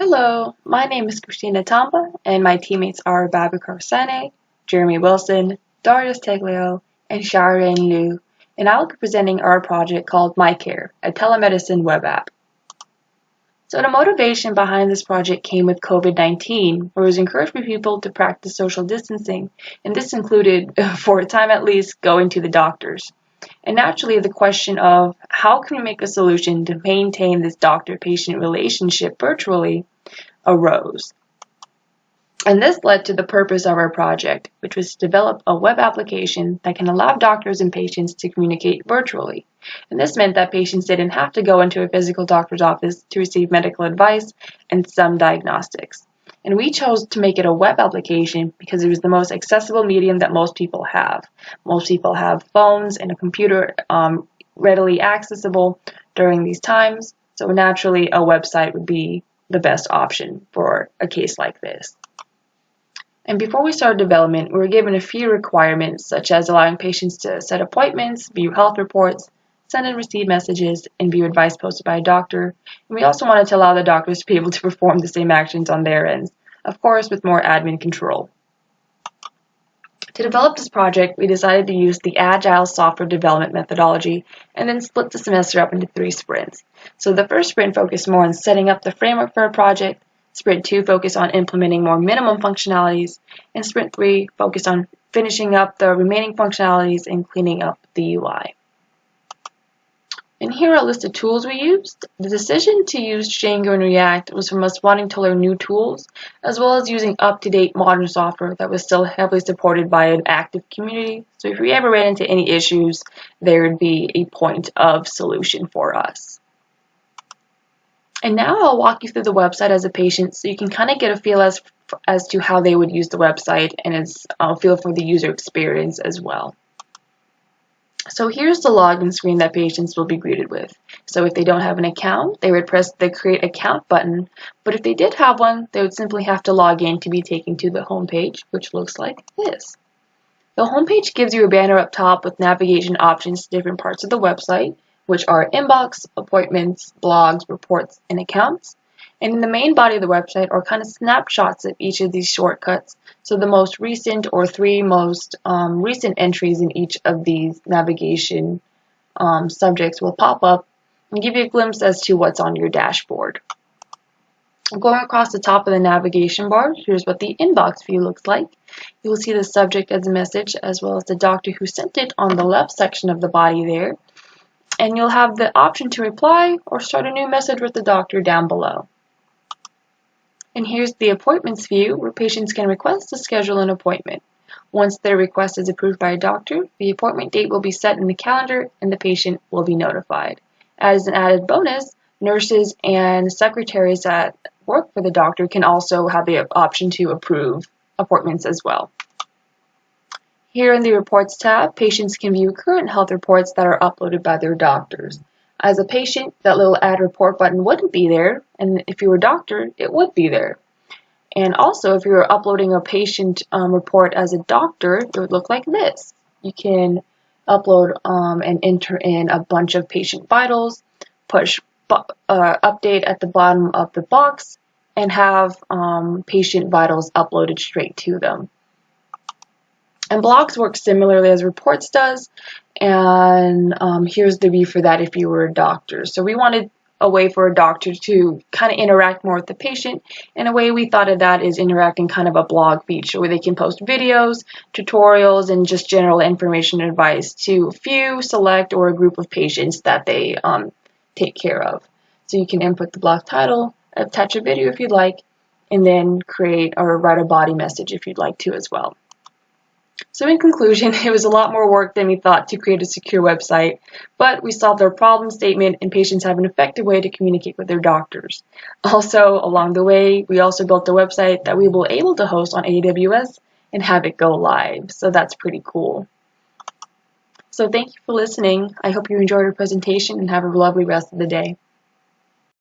Hello, my name is Christina Tamba, and my teammates are Babakar Sane, Jeremy Wilson, Darius Teglio, and Sharon Liu, and I'll be presenting our project called MyCare, a telemedicine web app. So the motivation behind this project came with COVID-19, where it was encouraging people to practice social distancing, and this included, for a time at least, going to the doctors. And naturally, the question of how can we make a solution to maintain this doctor-patient relationship virtually arose. And this led to the purpose of our project, which was to develop a web application that can allow doctors and patients to communicate virtually. And this meant that patients didn't have to go into a physical doctor's office to receive medical advice and some diagnostics. And we chose to make it a web application because it was the most accessible medium that most people have. Most people have phones and a computer readily accessible during these times, so naturally a website would be the best option for a case like this. And before we started development, we were given a few requirements, such as allowing patients to set appointments, view health reports, send and receive messages, and view advice posted by a doctor. And we also wanted to allow the doctors to be able to perform the same actions on their ends, of course with more admin control. To develop this project, we decided to use the Agile software development methodology and then split the semester up into 3 sprints. So the first sprint focused more on setting up the framework for our project, Sprint 2 focused on implementing more minimum functionalities, and Sprint 3 focused on finishing up the remaining functionalities and cleaning up the UI. And here are a list of tools we used. The decision to use Django and React was from us wanting to learn new tools, as well as using up-to-date modern software that was still heavily supported by an active community. So if we ever ran into any issues, there would be a point of solution for us. And now I'll walk you through the website as a patient so you can kind of get a feel as to how they would use the website and a feel for the user experience as well. So here's the login screen that patients will be greeted with. So if they don't have an account, they would press the Create Account button, but if they did have one, they would simply have to log in to be taken to the home page, which looks like this. The home page gives you a banner up top with navigation options to different parts of the website, which are inbox, appointments, blogs, reports, and accounts. And in the main body of the website are kind of snapshots of each of these shortcuts. So the most recent or 3 most recent entries in each of these navigation subjects will pop up and give you a glimpse as to what's on your dashboard. Going across the top of the navigation bar, here's what the inbox view looks like. You will see the subject as a message as well as the doctor who sent it on the left section of the body there. And you'll have the option to reply or start a new message with the doctor down below. And here's the appointments view where patients can request to schedule an appointment. Once their request is approved by a doctor, the appointment date will be set in the calendar and the patient will be notified. As an added bonus, nurses and secretaries that work for the doctor can also have the option to approve appointments as well. Here in the Reports tab, patients can view current health reports that are uploaded by their doctors. As a patient, that little Add Report button wouldn't be there, and if you were a doctor, it would be there. And also, if you were uploading a patient report as a doctor, it would look like this. You can upload and enter in a bunch of patient vitals, push update at the bottom of the box, and have patient vitals uploaded straight to them. And blogs work similarly as reports does, and here's the view for that if you were a doctor. So we wanted a way for a doctor to kind of interact more with the patient, and a way we thought of that is interacting kind of a blog feature where they can post videos, tutorials, and just general information and advice to a few select or a group of patients that they take care of. So you can input the blog title, attach a video if you'd like, and then create or write a body message if you'd like to as well. So in conclusion, it was a lot more work than we thought to create a secure website, but we solved our problem statement and patients have an effective way to communicate with their doctors. Also, along the way, we also built a website that we will be able to host on AWS and have it go live. So that's pretty cool. So thank you for listening. I hope you enjoyed our presentation and have a lovely rest of the day.